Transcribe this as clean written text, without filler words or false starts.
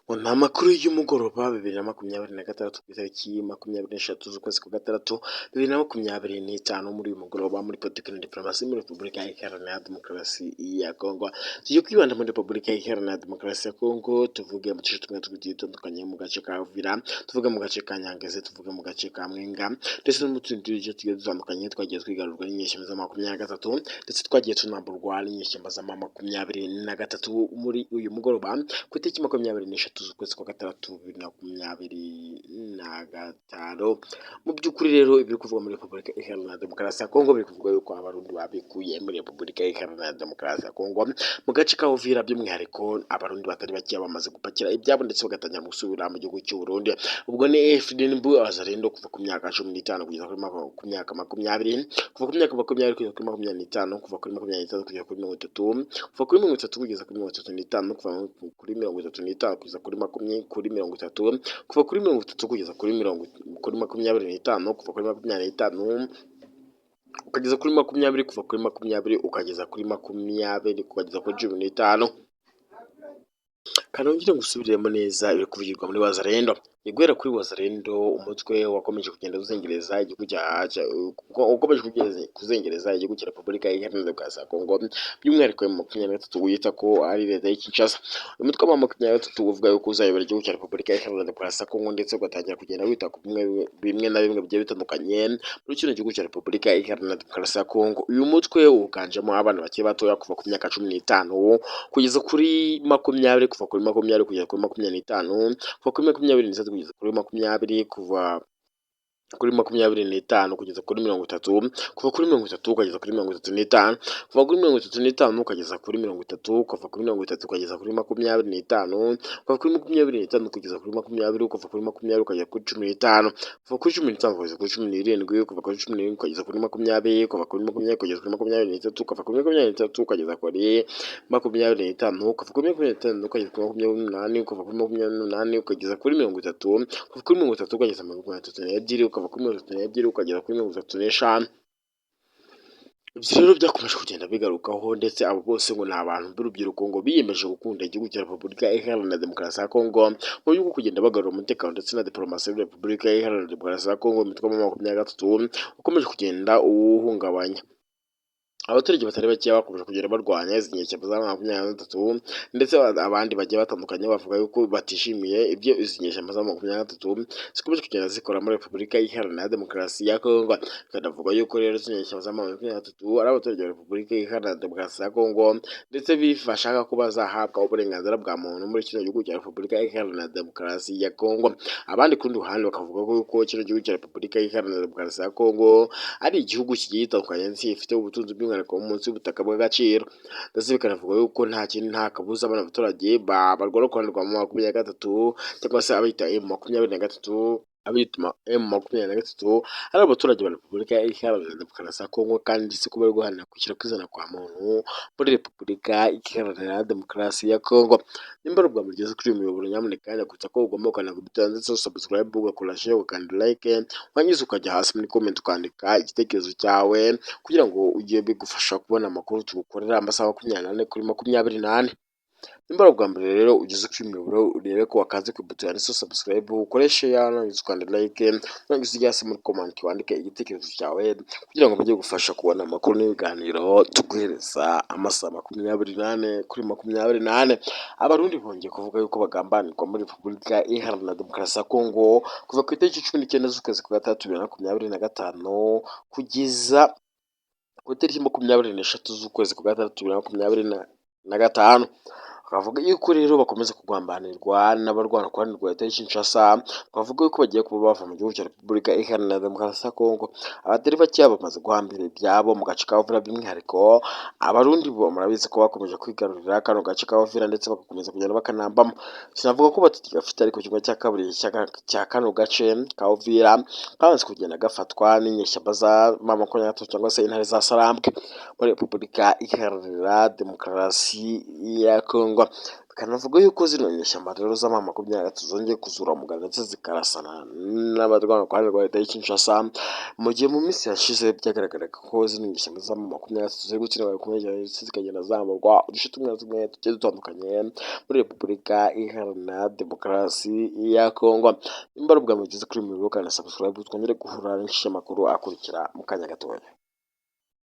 Ni amakuru y'umugoroba 2026 ku itariki 23 z'ukwezi kwa gatandatu 2025 muri uyu mugoroba muri politiki na diplomasi muri Repubulika Iharanira Demokarasi ya Kongo. Tugiye kwibanda muri Repubulika Iharanira Demokarasi ya Kongo, tuvuge mu duce tumwe dutandukanye mu gace ka Uvira, tuvuge mu gace ka Nyangezi, tuvuge mu gace ka Mwenga ndetse no mu tundi duce tugiye dutandukanye twagiye twigarurwa n'inyeshyamba za 23 ndetse twagiye tunamburwa n'inyeshyamba za 23 muri uyu mugoroba ku itariki 23 z'ukwezi kwa gatandatu 2025. Mu by'ukuri rero ibiri kuvuga muri Repubulika Iharanira Demokarasi ya Kongo biri kuvuga yuko abarundi babikuye muri Repubulika Iharanira Demokarasi ya Kongo mu gace ka Uvira, by'umwihariko abarundi batari bake bamaze gupakira ibyabo ndetse bagatangira gusubira mu gihugu cy'u Burundi. Ubwo ni FDNB Azarendo kuva ku myaka 15 kugeza ku myaka 20, kuva ku myaka 20 kugeza kuri 25, kuva kuri 25 kugeza kuri 30, kuva kuri 30 kugeza kuri 35, kuva kuri 35 kugeza kuri 30, kuri 30, kuva kuri 30 kugeza kuri 25, kuva kuri 25 ukageza kuri 20, kuva kuri 20 ukageza kuri 20 ukageza kuri 15. Kanongere ngusubiremo neza ibiri kuvugirwa muri Wazarendo. Igwera kuri Wazarendo, umutwe wakomeje kugenda uzengereza igihugu kuzengereza igihugu cya Repubulika Iharanira Demokarasi ya Kongo, by'umwihariko mu 23 wita ko ari leta y'Kinshasa. Umutwe wa 23 uvuga yuko uzayobora igihugu cya Repubulika Iharanira Demokarasi ya Kongo ndetse ugatangira kugenda wita ku bimwe na bimwe bigiye bitandukanye muri kino gihugu cya Repubulika Iharanira Demokarasi ya Kongo. Uyu mutwe uganjemo abana bakiri batoya kuva ku myaka 15 kugeza kuri 20, kuva kuri 20 kugeza kuri 25, kuva kuri 23 kugeza kuri 20, kuva kuri 25 kugeza kuri 30, kuva kuri 30 ukageza kuri 35, kuva kuri 35 ukageza kuri 30, kuva kuri 30 ukageza kuri 25, kuva kuri 25 kugeza kuri 20, kuva kuri 20 ukageza kuri 15, kuva kuri 15 ukageza kuri 17, kuva kuri 17 ukageza kuri 20, kuva kuri 20 ukageza kuri 23, kuva kuri 23 ukageza kuri 25, kuva kuri 25 ukageza kuri 28, kuva kuri 28 ukageza kuri 30, kuva kuri 30 ukageza kuri 32, kuva kuri 32 ukagera kuri 35. Ibyo rero byakomeje kugenda bigarukaho ndetse abo bose ngo ni abantu b'urubyiruko ngo biyemeje gukunda igihugu cya Repubulika Iharanira Demokarasi ya Kongo mu buryo bwo kugenda bagarura umutekano ndetse na diplomasi ya Repubulika Iharanira Demokarasi ya Kongo. Imitwe ya 23 ukomeje kugenda uwuhungabanya. Abaturage batari bake bakomeje kugenda barwanya izi nyeshyamba za 23 ndetse abandi bagiye batandukanye bavuga yuko batishimiye ibyo izi nyeshyamba za 23 zikomeje kugenda zikora muri Repubulika Iharanira Demokarasi ya Kongo. Kanavuga yuko rero izi nyeshyamba za 23 ari abaturage ba Repubulika Iharanira Demokarasi ya Kongo ndetse bifashaka ko bazahabwa uburenganzira bwa muntu muri kino gihugu cya Repubulika Iharanira Demokarasi ya Kongo. Abandi kundi ruhande bakavuga ko kino gihugu cya Repubulika Iharanira Demokarasi ya Kongo ari igihugu kigiye gitandukanye ndetse gifite ubutunzi bw'umwihariko munsi y'ubutaka bw'agaciro, ndetse bikanavuga yuko nta kabuza abana abaturage barwara kuranirwa mu 23 cyangwa se abita M23 abituma M23 ari abaturage ba Repubulika Iharanira Demokarasi ya Kongo, kandi si ko bari guharanira kwishyira kwizana kwa muntu muri Repubulika Iharanira Demokarasi ya Kongo. Nimba rubwa mugeze kuri uyu muyoboro, nyamuneka nyakutsa ko ugomba ukanda kubita ndetse subscribe, ugakora share, ukanda like, wangiza ukajya hasi muri comment ukandika igitekerezo cyawe kugira ngo ujye bigufasha kubona amakuru tugukorera amasaha 24 kuri 24. Nimba bwa mbere rero ugeze kuri muyoboro, urebe ko wakaze ku buto yanditse subscribe, ukoreshe yangiza ukanda like, wangiza ujya hasi muri comment wandike igitekerezo cyawe kugira ngo bijye gufasha kubona amakuru n'ibiganiro tuguhereza amasaha 24 kuri 24. Abarundi bongeye kuvuga yuko bagambanirwa muri Repubulika Iharanira Demokarasi ya Kongo kuva ku itariki 19 z'ukwezi kwa gatandatu 2025 kugeza ku itariki 23 z'ukwezi kwa gatandatu 2025. Bavuga yuko rero bakomeza kugwambanirwa n'abarwana kuranirwa leta y'Kinshasa. Bavuga yuko bagiye kuba bava mu gihugu cya Repubulika Iharanira Demokarasi ya Kongo. Abatari bake bamaze guhambira ibyabo mu gace ka Uvira, by'umwihariko abarundi bo murabizi ko bakomeje kwigarurira kano gace ka Uvira ndetse bagakomeza kugenda bakanambamo. Sinavuga ko batigafite ariko kimwe cya kabiri cya kano gace ka Uvira kabanze kugenda gafatwa n'inyeshyamba za 23 cyangwa se intare za Sarambwe muri Repubulika Iharanira Demokarasi ya Kongo. Kongo. Bikanavuga yuko zino nyeshyamba rero z'ama 23 zongeye kuzura umuganda ndetse zikarasana n'abarwana ku ruhande rwa leta y'i Kinshasa, mu gihe mu minsi yashize byagaragaraga ko zino nyeshyamba z'ama 23 ziri gutsindwa bikomeye cyane ndetse zikagenda zamburwa uduce tumwe na tumwe tugiye dutandukanye muri Repubulika Iharanira Demokarasi ya Kongo. Nimba ari ubwa mbere ugeze kuri uyu muyoboro, kandi subscribe twongere guhura n'amakuru akurikira mu kanya gatoya.